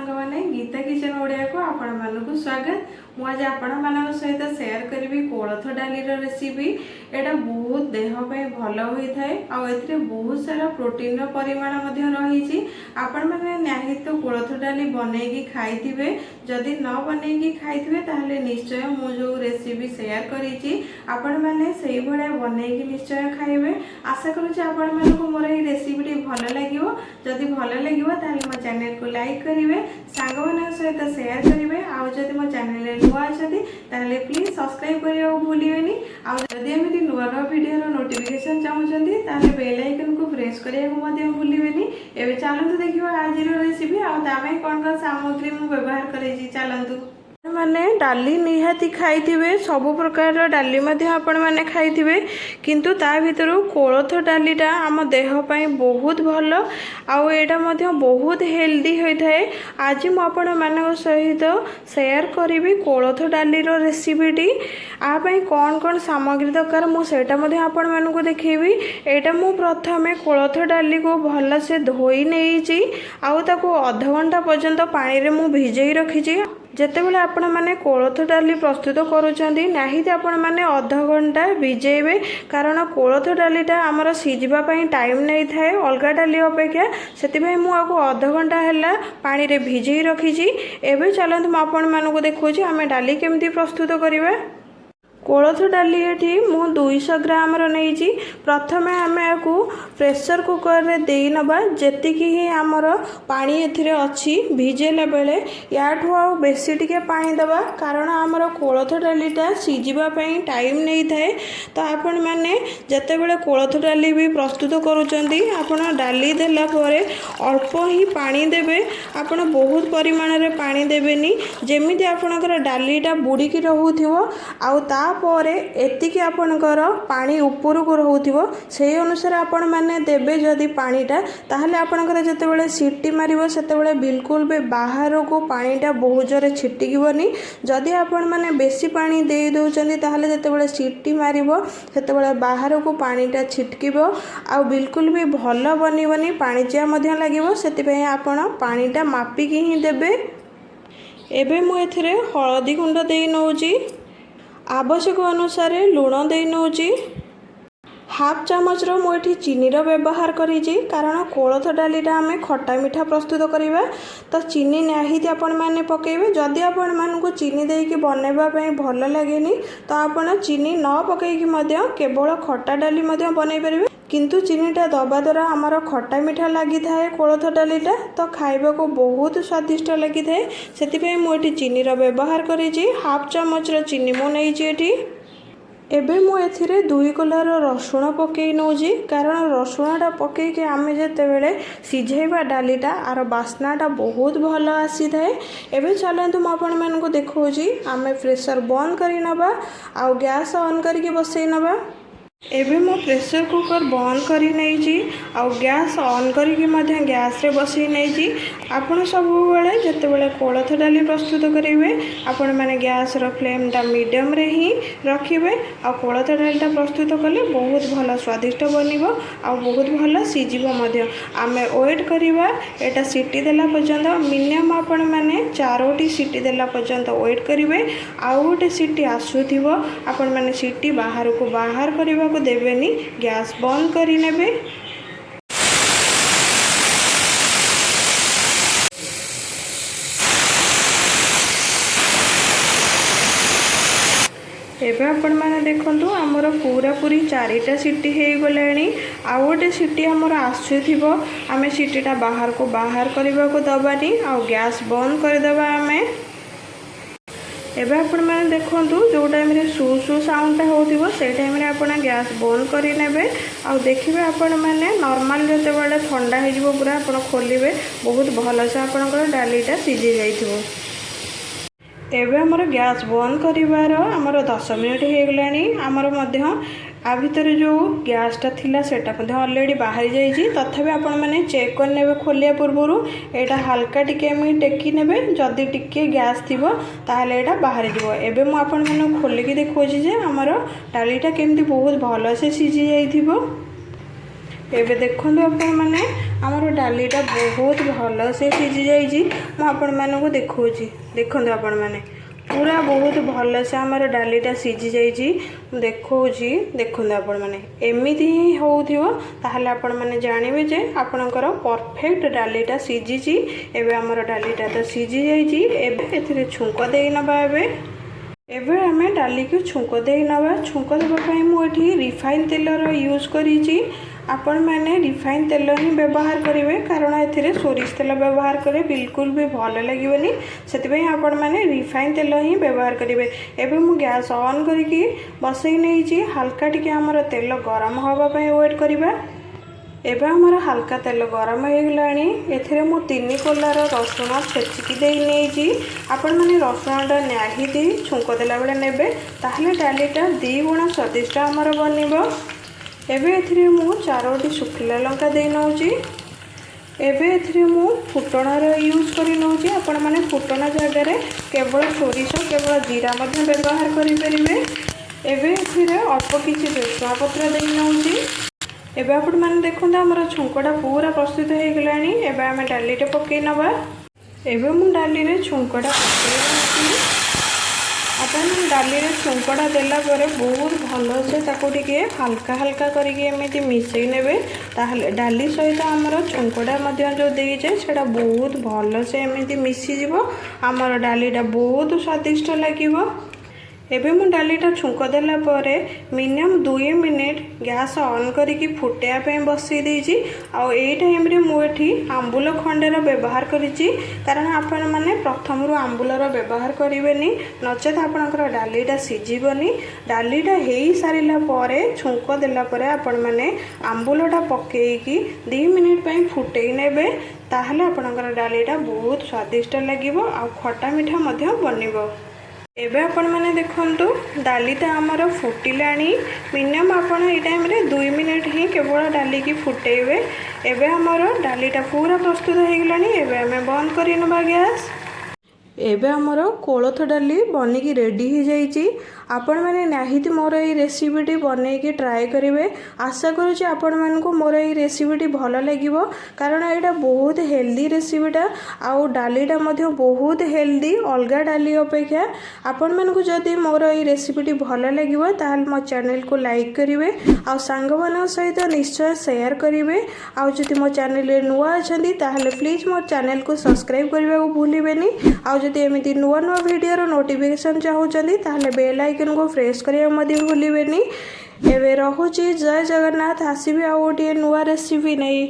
सांग मैंने गीता किचन ओडिया को आपण मानक स्वागत। मुझे आपण मान सहित शेयर करी कोलथ डाली रेसिपी। एटा बहुत देह पे भल होता है आउ बहुत सारा प्रोटीन परिमाण रही। आपण मैंने निहित तो कोलथ डाली बनईकी खाइथिबे। जदि न बनईकी खाइथिबे ताहले निश्चय मु जो रेसिपी शेयर करी आपण मैंने से भाया बनईकी निश्चय खाइबे। आशा करुँच आपण मानक मोर ये रेसिपी भल लगिवो। जदि भल लगिवो ताहले मो चैनल को लाइक करिवे, सांग मान सहित शेयर करिवे। आउ जदि मो चैनल नुआ अच्छी ताहले प्लीज सब्सक्राइब करिया भूलिबेनी। आउ जदि एमिति नुआ वीडियो नोटिफिकेशन चाहूचंती ताहले बेल आइकन को प्रेस करिया को मध्य भूलिबेनी। एबे चलंतु देखिबा आजिर रेसिपी आउ तामे कोन सामग्री मु व्यवहार करेछि। चलंतु माने डाली निहाती खाइथिबे, सबु प्रकार डाली मध्य आपण माने खाइथिबे, किंतु ता भितर कोलथ डालीटा आम देह पई बहुत भल आउ एटा मध्य बहुत हेल्दी होइथाय। आज मु आपण मानक सहित शेयर करिवि कोलथ डाली रो रेसिपीटी। आ पई कोन कोन सामग्री दरकार मु सेटा मध्य आपण मानक देखैबि। एटा मु प्रथमे कोलथ डाली को भल से धोई नेइछि आउ ताको आधा घंटा पर्यंत पानी रे मु भिजेई रखिछि। जेतेबेले आपण माने कोलथ डाली प्रस्तुत करूचंती नाहित आपण माने आधा घंटा भिजेइबे, कारण कोलथ डालीटा आमर सिझिबा पई टाइम नै थाए अलगा डाली अपेक्षा। सेतिबे मु आको आधा घंटा हैला पानी रे भिजेई रखिछि। एबे चलंतु म आपण मानको देखौछि आमे डाली केमती प्रस्तुत करिबा। कोलथ डाली एठी मु 200 ग्राम रही। प्रथमे आमे आकु प्रेशर कुकर रे देई नबा। जेतिकी ही आमर पानी एथिरे अछि भिजेला बेले याठू आ बेसी टिके पानी दबा, कारण आमर कोलथ डालीटा सिझिबा पई टाइम नै थाए। तो आपण माने जेतेबेले कोलथ डाली भी प्रस्तुत करूचंती आपण डाली देला परे अल्प ही पानी देबे। आपण बहुत परिमाण रे पानी देबेनी, जेमिति आपणकर डालीटा बुड़ीकी रहूथिवो आउ ता परे एतिकी आपणकर पानी ऊपर को रहूथिवो। सेही अनुसार आपण माने देबे जदि पानीटा, ताहले आपणकर जेतेबेले सीटी मारिबो सेतेबेले बिल्कुल भी बाहर को पानीटा बहुत जोरे छिटिकिबोनी। जदि आपण माने बेसी पानी देई दोचंती ताहले जेतेबेले सीटी मारिबो सेतेबेले बाहर को पानीटा छिटकिबो आ बिल्कुल भी भल बनिबोनी, पानीचिया मध्य लागिबो। सेतिपई आपण पानीटा मापिकी ही देबे। एबे मु एथिरे हळदी गुंड देई नउची, आवश्यक अनुसार लुण दे नौची। हाफ चामच रो मुठी चीनी रो व्यवहार करिछि, कारण कोलथ डालीटा आमे खट्टा मीठा प्रस्तुत करिबा। तो चीनी निहित आपण माने पकेइबे। जदि आपण मानकु चीनी देइकी बनेबा पई भल लागेनी तो आपण चीनी न पकेइकी मध्य केवल खट्टा डाली मध्य बनै परिबे। किंतु चीनीटा दबा द्वारा आमर खट्टा मीठा लगी थाए कोलथ डालीटा, तो खाइबा को बहुत स्वादिष्ट लगी थाए। सेतिपई मु एठी चीनी रो व्यवहार करिछि। हाफ चामच रो चीनी मु नेइछि एठी। एबे मु एथिरे 2 कोला रसुण पकई नौजी, कारण रसुणटा पकईके आमे जेतेबेले सिझेबा डालीटा आर बास्नाटा बहुत भल आसी थाए। एबे चलंतु म आपण मानकु देखौछि आमे प्रेशर बंद करि नबा आ गैस ऑन करके बसई नबा। एबे मो प्रेशर कुकर बंद करी नैछि आ गैस ऑन करके मध्य गैस रे बसई नैछि। आपण सब बेले जेतेबेले कोलथ डाली प्रस्तुत करिवे आपण माने गैस रो फ्लेम टा मीडियम रे ही रखिबे। आ कोलथ डालीटा प्रस्तुत कले बहुत भल स्वादिष्ट बनिबो आ बहुत भल सिझिबो मध्य। आमे वेट करिबा एटा सीटी देला पर्यंत, मिनिमम आपण माने 4टी सीटी देला पर्यंत वेट करिवे। आ गोटे सीटी आसुथिबो आपण माने सीटी बाहर को बाहर करिबा को देबेनी, गैस बंद करी नेबे। एबे आपण माने देखंतु हमर पूरा पूरी 4टा सीटी हे गलाणी। आ गोटे सीटी हमर आसुथिबो आमे सीटीटा बाहर को बाहर करबा को दबानी आ गैस बंद कर देबा आमे। एबे आपण माने देखंतु जो टाइम रे सु सु साउंडटा होथिबो से टाइम रे आपण गैस बंद करि नेबे। आ देखिबे आपण माने नॉर्मल जते बेले ठंडा हे जिवो पूरा आपण खोलिबे बहुत भल से आपनकर डालीटा सिझी जाइथिबो। एबे हमर गैस बंद करिवार हमर 10 मिनिट हे गलानी। हमर मध्य आ भितर जो गैसटा थिला सेटा मध्य ऑलरेडी बाहरी जाइछि। तथापि आपण माने चेक कर नेबे खोलिया पूर्वरु एटा हल्का टिके मी टेकी नेबे। जदि टिके गैस थिबो ताहले एटा बाहरी जिवो। एबे मु आपण माने खोली के देखौछि जे हमर डालीटा केमती बहुत भलो से सिझी जाइथिबो। एबे देखंतु आपण माने हमर डालीटा बहुत भल से सिझी जाइए। मु आपण मानकु देखौची देखंतु आपण माने पूरा बहुत भल से हमर डालीटा सिझी जाइए। देखौची देखंतु आपण माने एमिति ही होउथिवो ताहले आपण माने जानिबे जे आपणकर परफेक्ट डालीटा सिझीची। एबे हमर डालीटा तो सिझी जाइए। एबे एथिरे छुंक देई नबा। एबे आमे डाली को छुंक देई नबा। छुंक देबा पई मु एठी रिफाइन तेलर यूज करिची। आपण मैंने रिफाइन तेल ही व्यवहार करेंगे कारण ए सोरिष तेल व्यवहार करें बिल्कुल भी भल लगे से आपण मैंने रिफाइन तेल ही व्यवहार करेंगे। एबे मु गैस ऑन करके बसई नहीं हल्का टिके हमर तेल गरम होगापी वेट करवा। एबे हमर हल्का तेल गरम हो गलानी। एथिरे मु 3 कोलार रसुण छेचिकी दे नहीं। आपण मैंने रसुणटा निहाती छुंक देला बेले नेबे ताहले डालीटा 2 गुणा स्वादिष्ट हमर बनिबो। एबे एथिरे मु 4टी सुखिला लंका दे नौची। एबे एथिरे मु फुटणार यूज करी नौची। आपण माने फुटना जगह केवल सोरिष केवल जीरा मध्य व्यवहार करि परिबे। एबे एथिरे अल्प किछि भृषुंगा पत्र दे नौची। एबे आपण माने देखंतु हमर छुंकटा पूरा प्रस्तुत हो गलानी। एबे आमे डालीटे पकई नबा। एबे मु डाली रे छुंकटा पकई नौची। अपन डाली रे छुंकटा देला परे बहुत भल से ताको टिके हल्का हल्का करके एमिति मिसई नेबे ताहले डाली सहित हमर छुंकटा मध्य जो देइजे सेटा बहुत भल से एमिति मिसी जिवो। हमर डालीटा बहुत स्वादिष्ट लागिवो। एबे मु डालीटा छुंक देला परे मिनिमम 2 मिनिट गैस ऑन करके फुटेया पे बसई देइजी। आ एई टाइम रे मु एठी आंबुल खंडेर व्यवहार करिची कारण आपण माने प्रथम रु आंबुलर व्यवहार करिवेनी नचेत आपणकर डालीटा सिझिबनी। डालीटा हेई सारिला परे छुंक देला परे आपण माने आंबुलटा पकेइकी 2 मिनिट पई फुटेई नेबे ताहले आपणकर डालीटा बहुत स्वादिष्ट लागिवो आ खट्टा मीठा मध्य बनिवो। एबे आपण माने देखंतु डालीटा हमर फुटिलानी। मिनिमम आपण ए टाइम रे 2 मिनिट ही केवल डाली की फुटेबे। एबे हमर डालीटा पूरा प्रस्तुत हो गलानी। एबे हमें बंद करि नबा गैस। एबे हमर कोलथ डाली बनिकी रेडी हो जाइए। आपण मैंने निहाती मोर ये रेसिपीटी बनईकी ट्राए करेंगे। आशा करुँच आपण मानक मोर ये रेसिपीटी भल लगे कारण यहाँ बहुत हेल्दी रेसिपीटा आउ डालीटा मध्य बहुत हेल्दी अलगा डाली अपेक्षा। आपण मानक जदि मोर ये रेसिपीटी भल लगे ताल मो चैनल को लाइक करेंगे आउ सांग मान सहित निश्चय शेयर करेंगे। आउ जदि मो चैनल नुआ अच्छा ताहले प्लीज मो चैनल को सब्सक्राइब करने को भूलिबेनी। आउ जदि एमती नुआ नुआ वीडियो नोटिफिकेशन चाहूँगी ताहले बेल आइकन को प्रेस करिया मध्य भूलिबेनी। एबे रहुची जय जगन्नाथ। आसीबे आ गोटे नुआ रेसिपी नहीं।